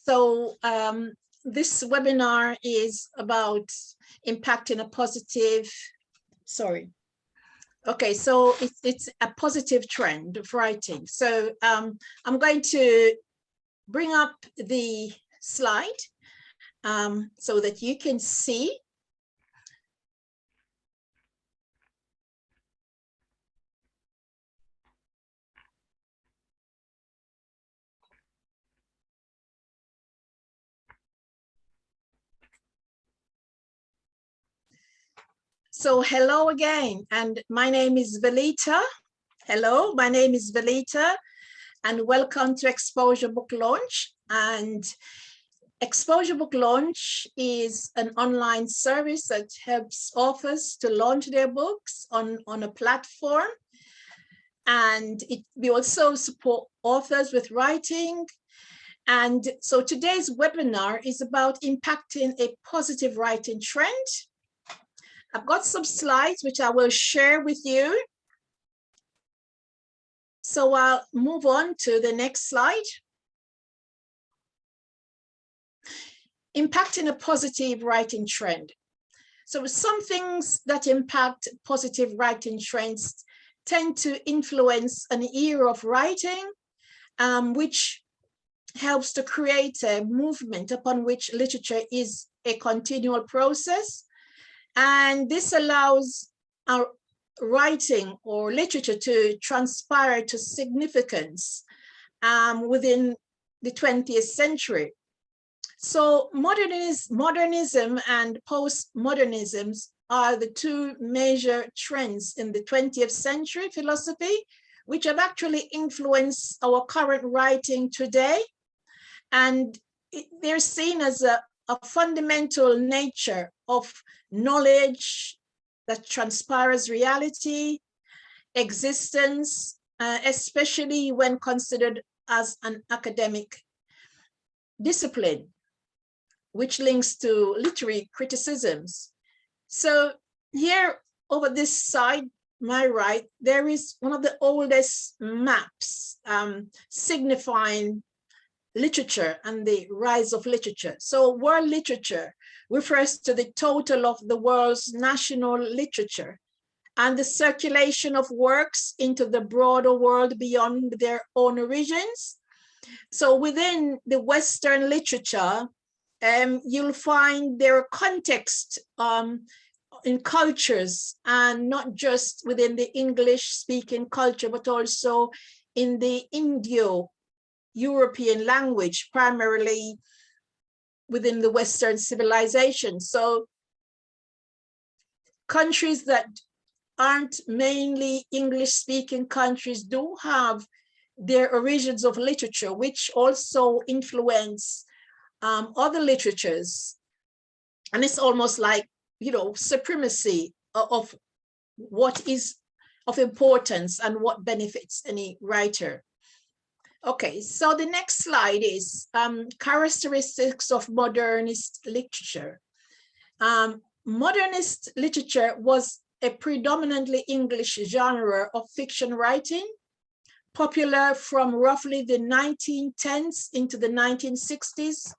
So this webinar is about impacting a positive, okay, so it's a positive trend of writing. So I'm going to bring up the slide so that you can see. So hello again, and my name is Velita. Hello, my name is Velita, and welcome to Exposure Book Launch. And Exposure Book Launch is an online service that helps authors to launch their books on a platform. And we also support authors with writing. And so today's webinar is about impacting a positive writing trend. I've got some slides which I will share with you. So I'll move on to the next slide. Impacting a positive writing trend. So some things that impact positive writing trends tend to influence an era of writing, which helps to create a movement upon which literature is a continual process. And this allows our writing or literature to transpire to significance within the 20th century. So modernism and postmodernism are the two major trends in the 20th century philosophy, which have actually influenced our current writing today. And they're seen as a fundamental nature of knowledge that transpires reality, existence, especially when considered as an academic discipline, which links to literary criticisms. So here over this side, my right, there is one of the oldest maps signifying literature and the rise of literature. So world literature refers to the total of the world's national literature and the circulation of works into the broader world beyond their own origins. So within the Western literature, you'll find their context in cultures, and not just within the English-speaking culture, but also in the Indo-European language, primarily within the Western civilization. So countries that aren't mainly English-speaking countries do have their origins of literature, which also influence other literatures. And it's almost like, you know, supremacy of what is of importance and what benefits any writer. Okay, so the next slide is characteristics of modernist literature. Modernist literature was a predominantly English genre of fiction writing, popular from roughly the 1910s into the 1960s.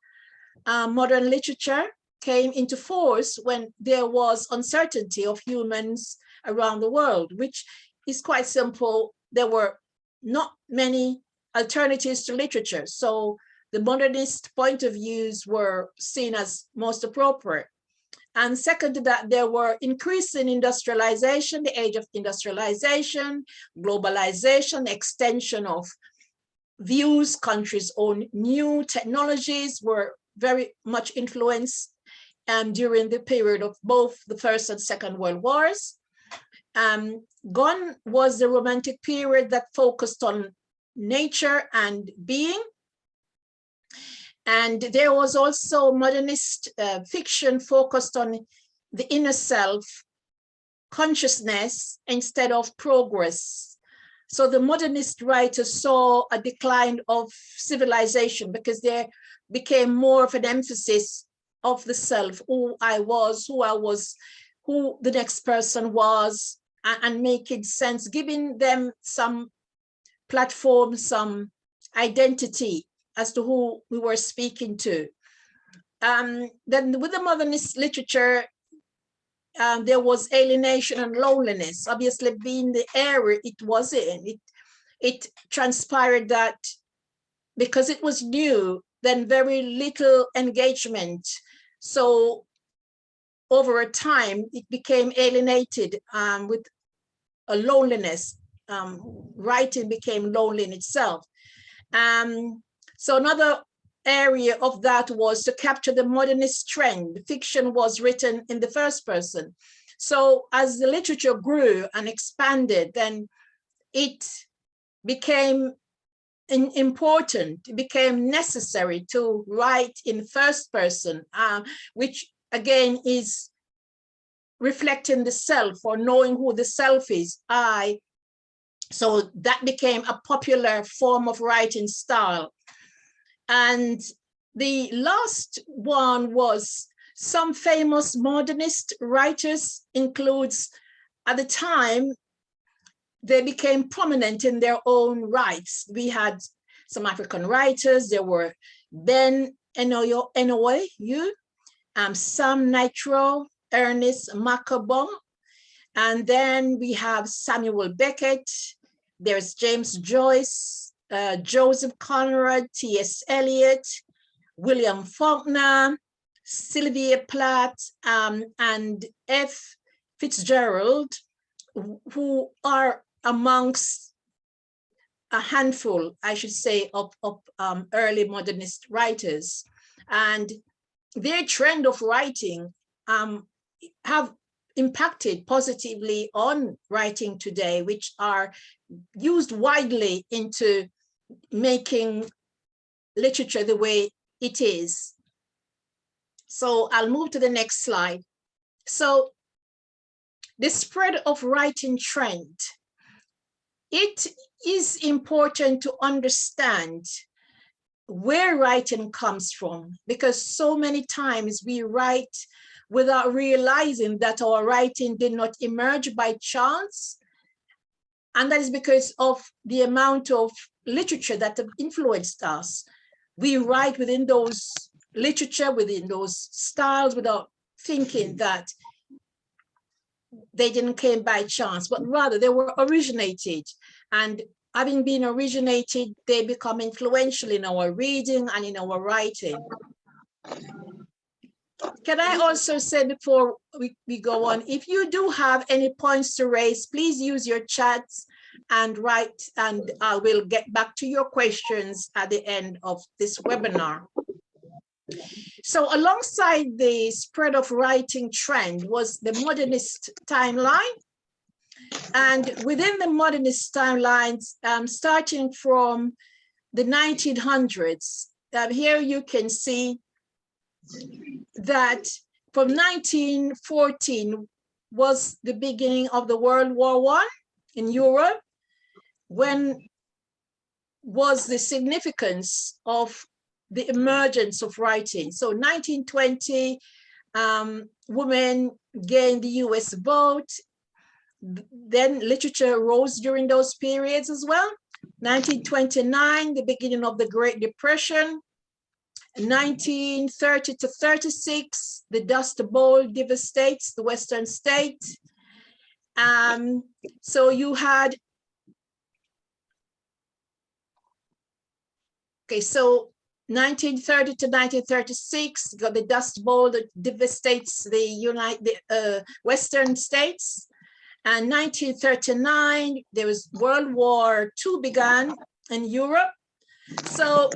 Modern literature came into force when there was uncertainty of humans around the world, which is quite simple. There were not many alternatives to literature, so the modernist point of views were seen as most appropriate. And second to that, there were increasing industrialization, the age of industrialization, globalization, extension of views, countries' own new technologies were very much influenced during the period of both the First and Second World Wars. Gone was the Romantic period that focused on nature and being. And there was also modernist fiction focused on the inner self, consciousness instead of progress. So the modernist writers saw a decline of civilization because there became more of an emphasis of the self, who the next person was, and making sense, giving them some platform, some identity as to who we were speaking to. Then with the modernist literature, there was alienation and loneliness. Obviously, being the era it was in, it transpired that because it was new, then very little engagement. So over a time, it became alienated with a loneliness. Writing became lonely in itself. So another area of that was to capture the modernist trend. Fiction was written in the first person. So as the literature grew and expanded, then it became important, it became necessary to write in first person, which again is reflecting the self or knowing who the self is, I. So that became a popular form of writing style. And the last one was some famous modernist writers includes, at the time, they became prominent in their own rights. We had some African writers. There were Ben Enoye, Sam Nitro, Ernest Macabon, and then we have Samuel Beckett. There's James Joyce, Joseph Conrad, T.S. Eliot, William Faulkner, Sylvia Plath, and F. Fitzgerald, who are amongst a handful, I should say, of early modernist writers. And their trend of writing have impacted positively on writing today, which are used widely into making literature the way it is. So I'll move to the next slide. So the spread of writing trend, it is important to understand where writing comes from, because so many times we write without realizing that our writing did not emerge by chance. And that is because of the amount of literature that have influenced us. We write within those literature, within those styles, without thinking that they didn't come by chance, but rather they were originated. And having been originated, they become influential in our reading and in our writing. Can I also say before we go on, if you do have any points to raise, please use your chats and write, and I will get back to your questions at the end of this webinar. So alongside the spread of writing trend was the modernist timeline. And within the modernist timelines, starting from the 1900s, here you can see that from 1914 was the beginning of the World War I in Europe, when was the significance of the emergence of writing. So 1920, women gained the US vote. Then literature rose during those periods as well. 1929, the beginning of the Great Depression. 1930 to 36, the Dust Bowl devastates the Western states. So you had, okay, so 1930 to 1936, you got the Dust Bowl that devastates the Western states. And 1939, there was World War II began in Europe. So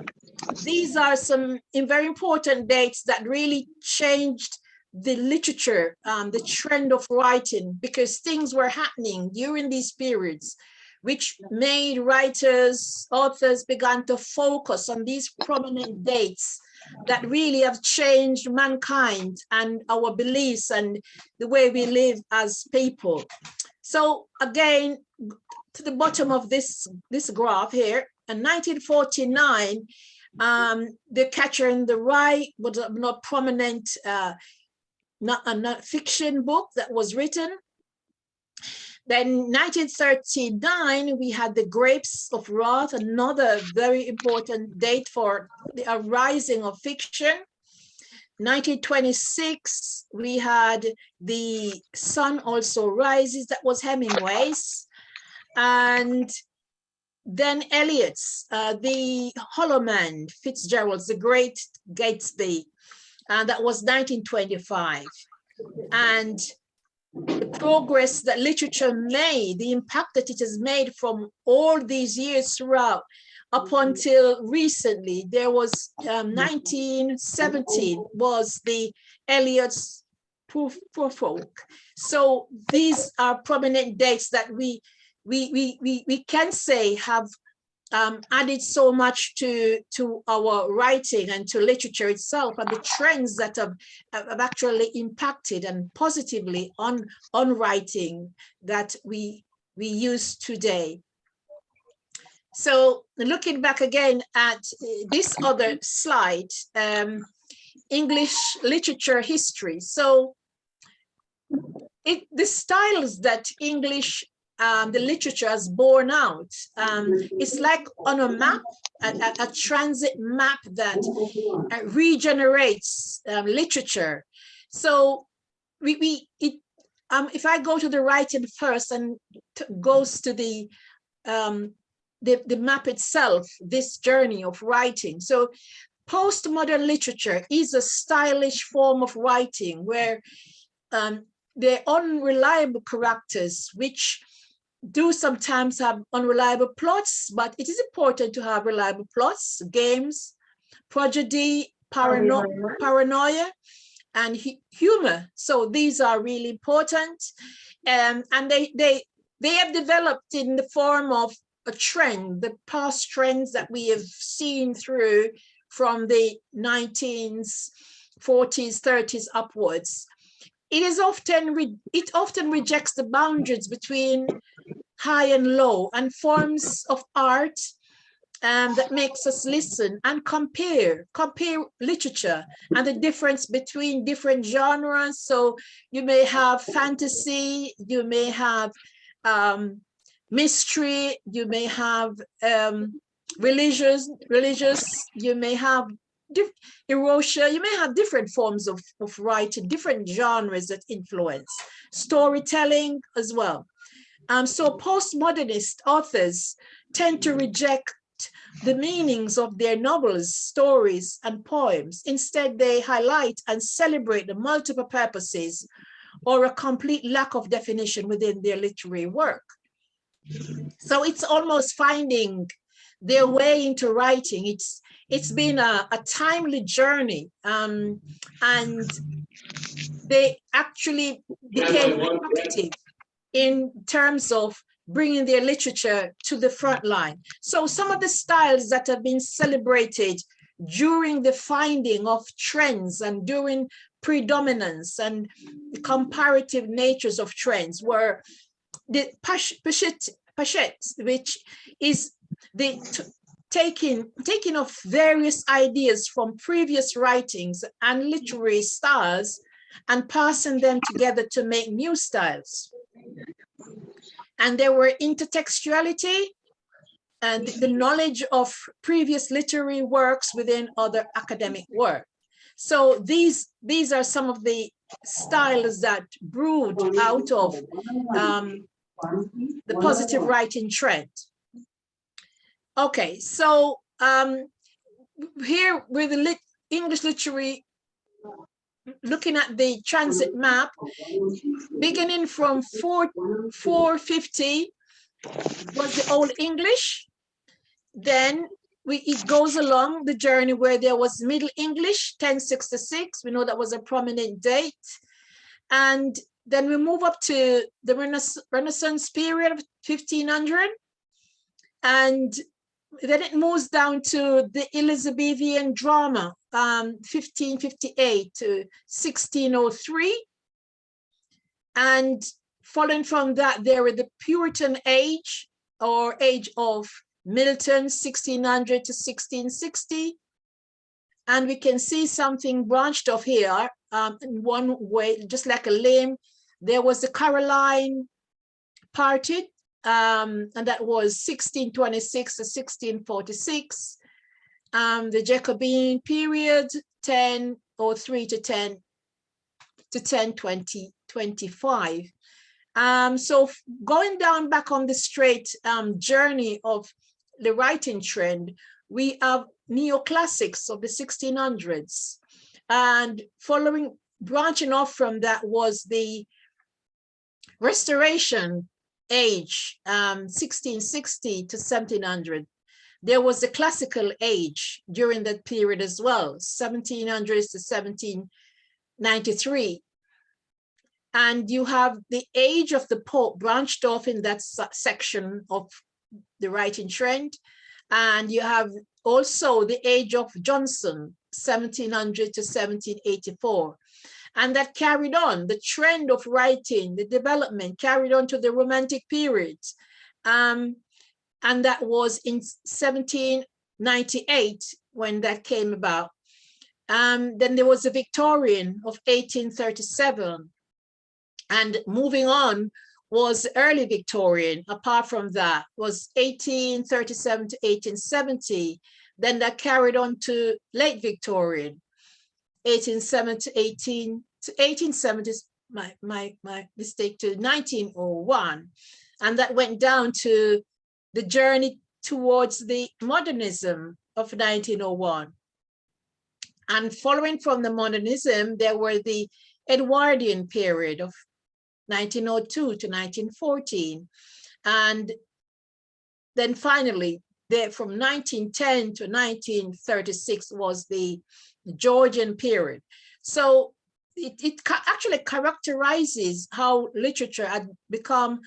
these are some very important dates that really changed the literature, the trend of writing, because things were happening during these periods, which made writers, authors began to focus on these prominent dates that really have changed mankind and our beliefs and the way we live as people. So again, to the bottom of this graph here, in 1949, The Catcher in the Rye was a not prominent not fiction book that was written. Then 1939, we had the Grapes of Wrath, another very important date for the arising of fiction. 1926, we had The Sun Also Rises, that was Hemingway's. And then Eliot's, The Hollow Man, Fitzgerald's The Great Gatsby, and that was 1925. And the progress that literature made, the impact that it has made from all these years throughout, up until recently, there was 1917 was the Eliot's Poor Folk. So these are prominent dates that we can say have added so much to our writing and to literature itself, and the trends that have actually impacted and positively on writing that we use today. So looking back again at this other slide, English literature history. So the styles that English the literature has borne out. It's like on a map, a transit map that regenerates literature. So if I go to the writing first and goes to the map itself, this journey of writing. So postmodern literature is a stylish form of writing where they're unreliable characters, which do sometimes have unreliable plots, but it is important to have reliable plots, games, tragedy, paranoia, and humor. So these are really important. And they have developed in the form of a trend, the past trends that we have seen through from the 1940s, 30s upwards. It often rejects the boundaries between high and low, and forms of art that makes us listen and compare literature and the difference between different genres. So you may have fantasy, you may have mystery, you may have religious, you may have erosia, you may have different forms of writing, different genres that influence storytelling as well. So postmodernist authors tend to reject the meanings of their novels, stories, and poems. Instead, they highlight and celebrate the multiple purposes or a complete lack of definition within their literary work. So it's almost finding their way into writing. It's been a timely journey, and they actually became active in terms of bringing their literature to the front line. So some of the styles that have been celebrated during the finding of trends and during predominance and the comparative natures of trends were the Pachette, which is the taking of various ideas from previous writings and literary styles and passing them together to make new styles. And there were intertextuality and the knowledge of previous literary works within other academic work. So these are some of the styles that brewed out of the positive writing trend. Okay, so here with the English literary, looking at the transit map, beginning from 450 was the Old English. Then it goes along the journey where there was Middle English, 1066. We know that was a prominent date. And then we move up to the Renaissance period of 1500. And then it moves down to the Elizabethan drama, 1558 to 1603. And following from that, there were the Puritan age, or age of Milton, 1600 to 1660. And we can see something branched off here in one way, just like a limb. There was the Caroline parted, and that was 1626 to 1646. The Jacobean period, 1003 to 1025. So going down back on the straight journey of the writing trend, we have neoclassics of the 1600s, and branching off from that was the Restoration age, 1660 to 1700. There was the classical age during that period as well, 1700s to 1793. And you have the age of the Pope branched off in that section of the writing trend. And you have also the age of Johnson, 1700 to 1784. And that carried on, the trend of writing, the development carried on to the Romantic period. And that was in 1798 when that came about. Then there was the Victorian of 1837. And moving on was early Victorian. Apart from that was 1837 to 1870. Then that carried on to late Victorian, 1870 to 1870, my mistake, to 1901. And that went down to the journey towards the modernism of 1901. And following from the modernism, there were the Edwardian period of 1902 to 1914. And then finally, from 1910 to 1936 was the Georgian period. So it actually characterizes how literature had become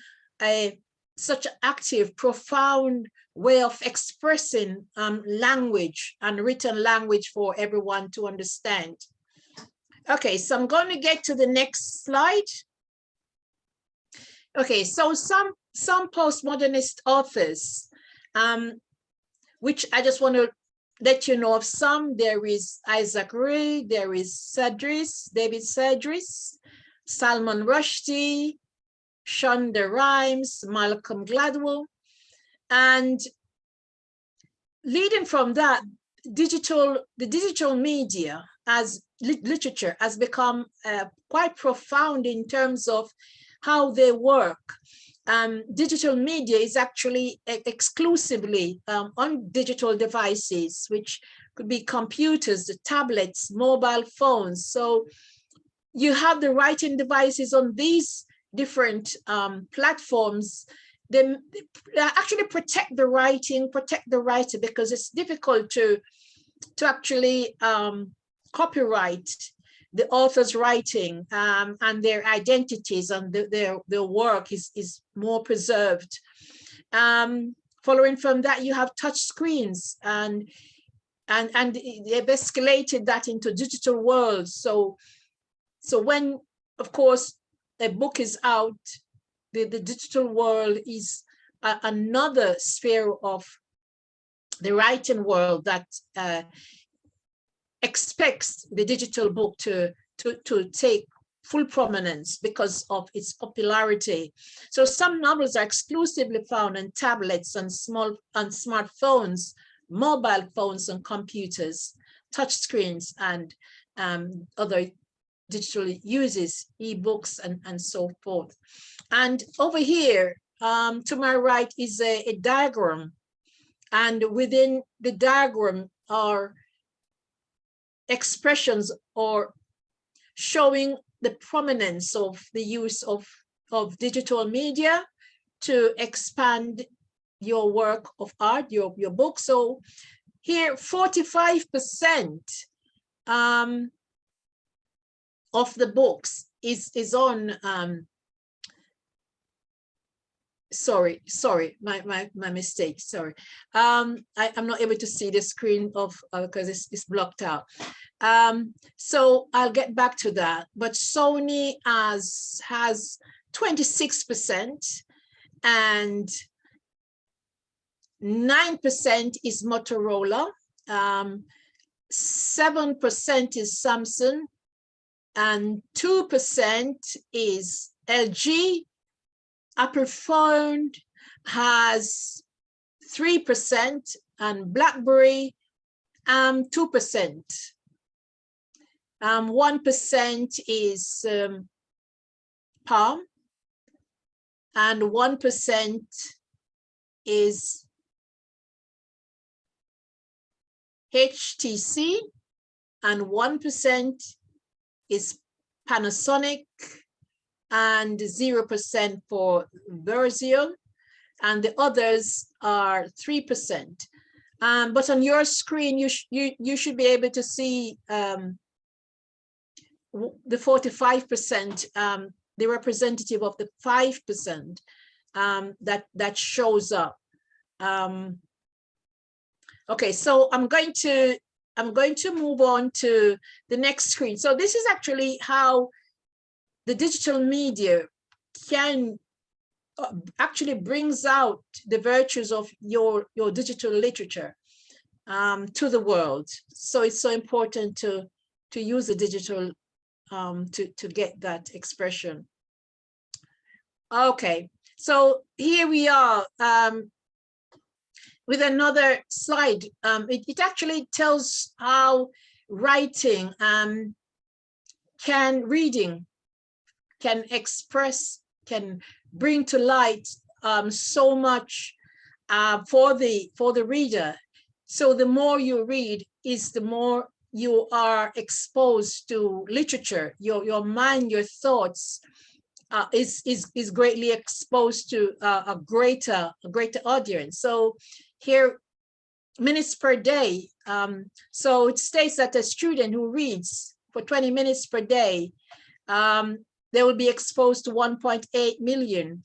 such an active, profound way of expressing language and written language for everyone to understand. Okay, so I'm going to get to the next slide. Okay, so some postmodernist authors, which I just want to let you know of some. There is Isaac Ray, there is David Cedris, Salman Rushdie, Shonda Rhimes, Malcolm Gladwell. And leading from that, the digital media as literature has become quite profound in terms of how they work. Digital media is actually exclusively on digital devices, which could be computers, tablets, mobile phones. So you have the writing devices on these different platforms. They actually protect the writing, protect the writer, because it's difficult to actually copyright the author's writing, and their identities and their work is more preserved. Following from that, you have touch screens, and they've escalated that into digital worlds. So when, of course, a book is out, the digital world is another sphere of the writing world that expects the digital book to take full prominence because of its popularity. So some novels are exclusively found on tablets and smartphones, mobile phones and computers, touch screens, and other digital uses, ebooks and so forth. And over here, to my right is a diagram. And within the diagram are expressions or showing the prominence of the use of digital media to expand your work of art, your book. So here, 45% of the books is on, sorry, my mistake, sorry. I'm not able to see the screen of because it's blocked out. So I'll get back to that. But Sony has 26%, and 9% is Motorola, 7% is Samsung, and 2% is LG, Apple phone has 3% and BlackBerry 2%. 1% is Palm, and 1% is HTC, and 1% is Panasonic, and 0% for Verizon, and the others are 3%. But on your screen, you should be able to see the 45%, the representative of the 5% that shows up. Okay, so I'm going to move on to the next screen. So this is actually how the digital media can actually brings out the virtues of your digital literature to the world. So it's so important to use the digital to get that expression. Okay, so here we are with another slide. It actually tells how writing reading can express, can bring to light so much for the reader. So the more you read is the more you are exposed to literature. Your mind, your thoughts is greatly exposed to a greater audience. So here, minutes per day. So it states that a student who reads for 20 minutes per day, they will be exposed to 1.8 million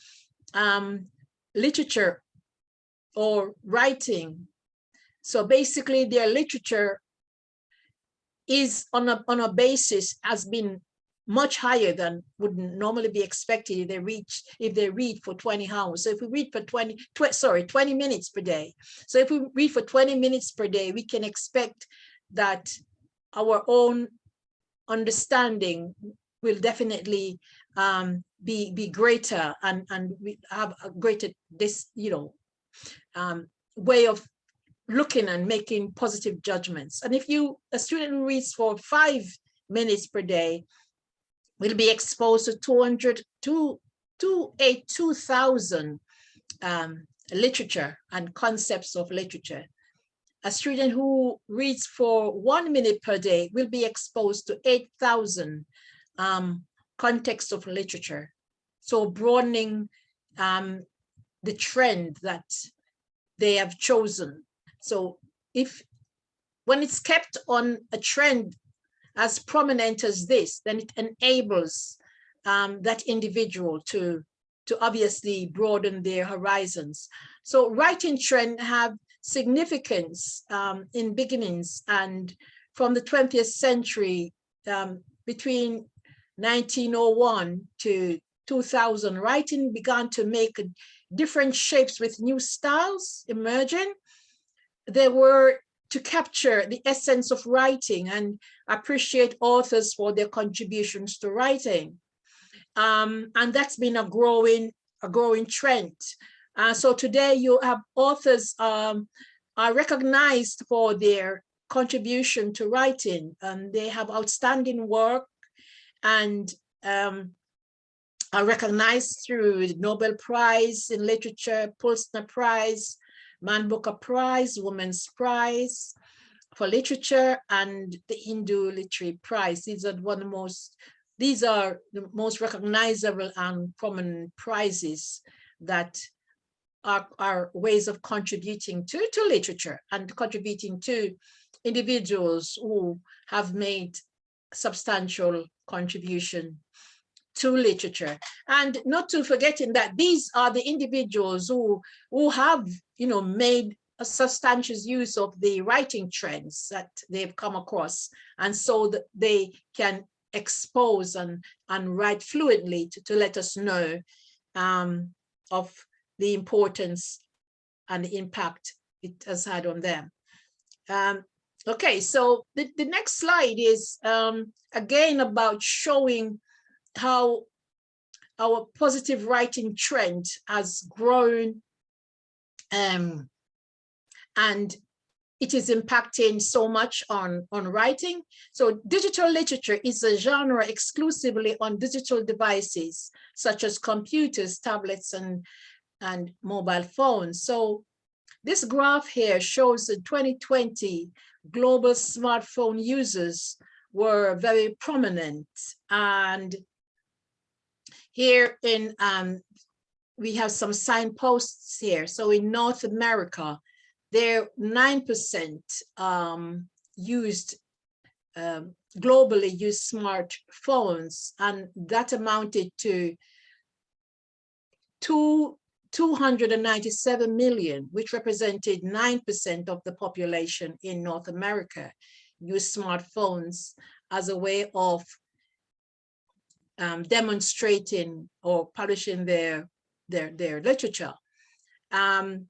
literature or writing. So basically their literature is on a basis has been much higher than would normally be expected if they read for 20 hours. So if we read for 20 minutes per day. So if we read for 20 minutes per day, we can expect that our own understanding will definitely be greater, and we have a greater way of looking and making positive judgments. And if a student who reads for 5 minutes per day will be exposed to 2,000 literature and concepts of literature. A student who reads for 1 minute per day will be exposed to 8,000 contexts of literature. So broadening the trend that they have chosen. So when it's kept on a trend as prominent as this, then it enables that individual to obviously broaden their horizons. So writing trend have significance in beginnings, and from the 20th century, between 1901 to 2000, writing began to make different shapes with new styles emerging. They were to capture the essence of writing and appreciate authors for their contributions to writing. And that's been a growing trend. So today you have authors are recognized for their contribution to writing. They have outstanding work and are recognized through the Nobel Prize in Literature, Pulitzer Prize, Man Booker Prize, Women's Prize for Literature, and the Hindu Literary Prize. These are the most recognizable and prominent prizes that are ways of contributing to literature and contributing to individuals who have made substantial contribution to literature. And not to forgetting that these are the individuals who have made a substantial use of the writing trends that they've come across, and so that they can expose and write fluently to let us know of the importance and the impact it has had on them. Okay, so the next slide is again about showing how our positive writing trend has grown, and it is impacting so much on writing. So digital literature is a genre exclusively on digital devices, such as computers, tablets, and mobile phones. So this graph here shows in 2020, global smartphone users were very prominent. And here in, we have some signposts here. So in North America, there 9% used, globally used smartphones, and that amounted to 297 million, which represented 9% of the population in North America, used smartphones as a way of demonstrating or publishing their literature. And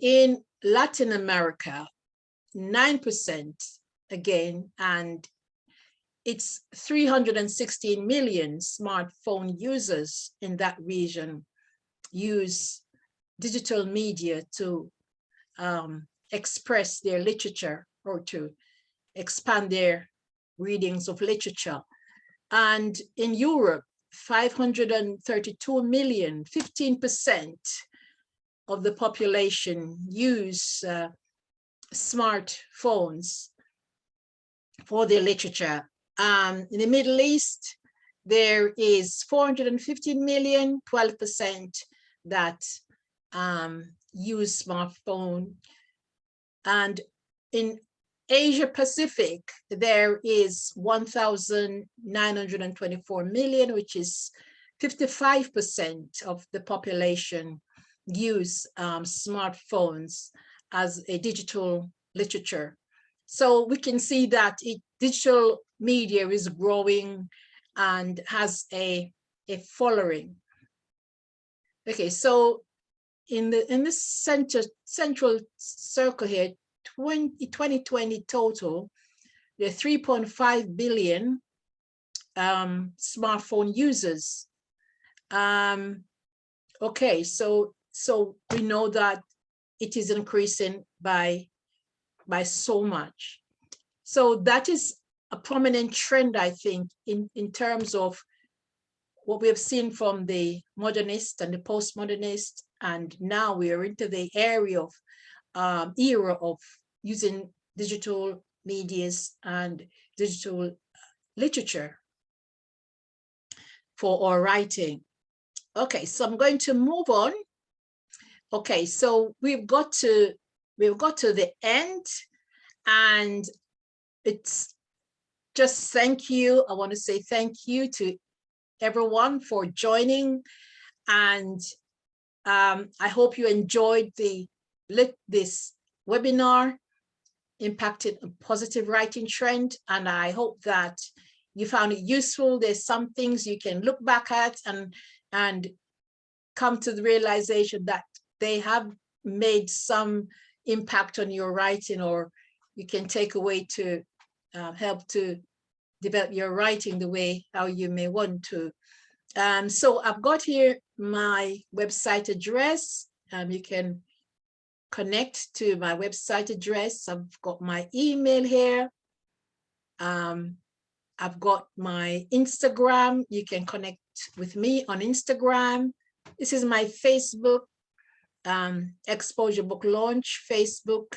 in Latin America, 9% again, and it's 316 million smartphone users in that region use digital media to express their literature or to expand their readings of literature. And in Europe, 532 million, 15% of the population use smartphones for their literature. In the Middle East, there is 415 million, 12% that use smartphone. And in Asia Pacific, there is 1,924 million, which is 55% of the population use smartphones as a digital literature. So we can see that digital media is growing and has a following. Okay, so in the central circle here, 2020 total, there are 3.5 billion smartphone users. Okay, so we know that it is increasing by so much. So that is a prominent trend, I think, in terms of what we have seen from the modernist and the postmodernist, and now we are into the area of era of using digital medias and digital literature for our writing. Okay, so I'm going to move on. Okay, so we've got to the end, and it's just thank you. I want to say thank you to everyone for joining, and I hope you enjoyed this webinar, Impacting a Positive Writing Trend, and I hope that you found it useful. There's some things you can look back at and come to the realization that they have made some impact on your writing, or you can take away to help to develop your writing the way how you may want to. So I've got here my website address. You can connect to my website address. I've got my email here. I've got my Instagram. You can connect with me on Instagram. This is my Facebook, Exposure Book Launch Facebook.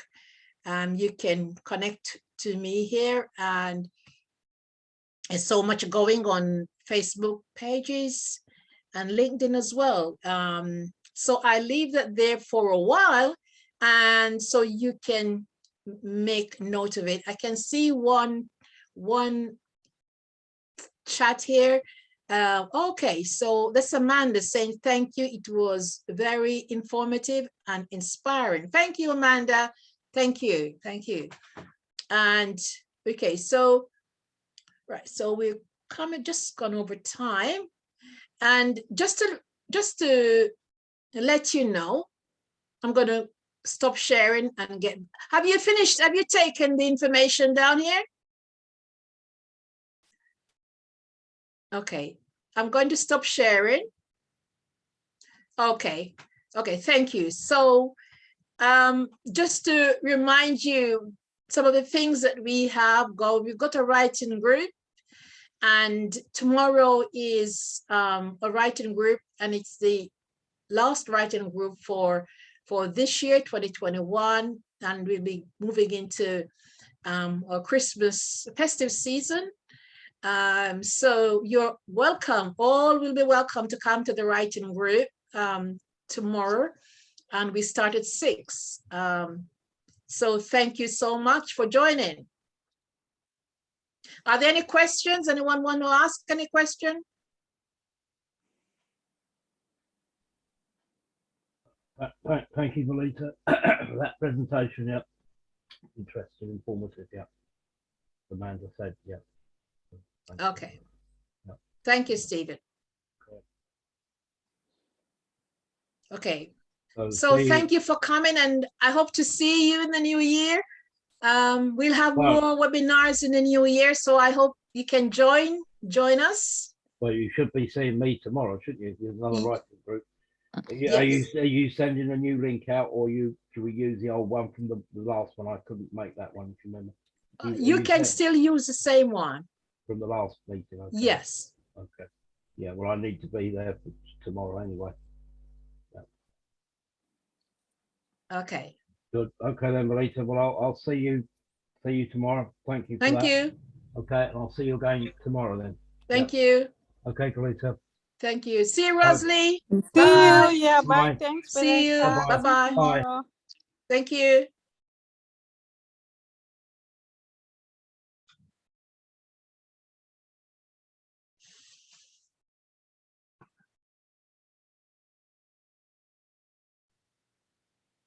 You can connect to me here, and there's so much going on Facebook pages and LinkedIn as well. So I leave that there for a while, and so you can make note of it. I can see one chat here. Okay, so that's Amanda saying thank you. It was very informative and inspiring. Thank you, Amanda. Thank you. And okay, so right, so we're just gone over time, and just to let you know, I'm going to stop sharing and get. Have you finished? Have you taken the information down here? Okay, I'm going to stop sharing. Okay, okay, thank you. So just to remind you some of the things that we have we've got a writing group, and tomorrow is a writing group, and it's the last writing group for this year, 2021, and we'll be moving into our Christmas festive season. So you're welcome, all will be welcome to come to the writing group tomorrow, and we start at 6. So thank you so much for joining. Are there any questions? Anyone want to ask any question? Thank you, Melita, for that presentation. Yep, interesting, informative. Yeah, Amanda said. Yeah. Okay. Yep. Thank you, Stephen. Okay. So thank you for coming, and I hope to see you in the new year. We'll have more webinars in the new year, so I hope you can join us. Well, you should be seeing me tomorrow, shouldn't you? There's another writing group. Yes. Are you sending a new link out, or should we use the old one from the last one? I couldn't make that one, if you remember. You can still use the same one. From the last meeting? Okay. Yes. Okay. Yeah, well, I need to be there for tomorrow anyway. Yeah. Okay. Good. Okay then, Melita. Well, I'll see you tomorrow. Thank you. Thank you. Okay, and I'll see you again tomorrow then. Thank you. Okay, Melita. Thank you. See you, Rosalie. See you. Yeah, bye. Thanks. See you. Bye-bye. Bye-bye. Bye. Thank you.